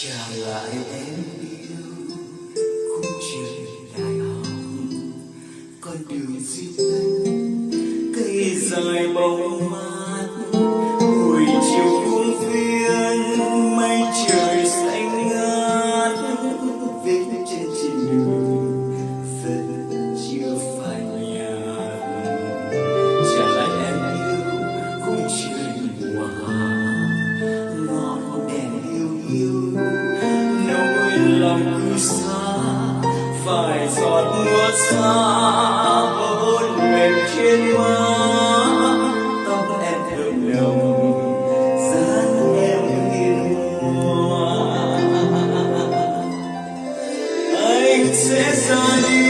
trả lại em yêu khung trời đại học, con đường duy nhất cây dài bóng mát, buổi chiều khuôn viên mây trời xanh ngát, vết chân trên đường vẫn chưa phai nhạt. Trả lại em yêu khung trời hòa, ngọn đèn yêu yêu nỗi lòng cứ xa, phải giọt mưa xa hôn mềm trên má, tóc em thơm nồng dáng em hiền hòa. Anh sẽ ra đi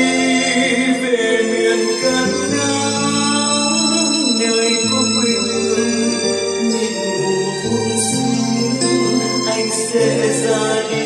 về miền cát nắng, nơi có quê hương mịt mù buông xinh. Anh sẽ ra đi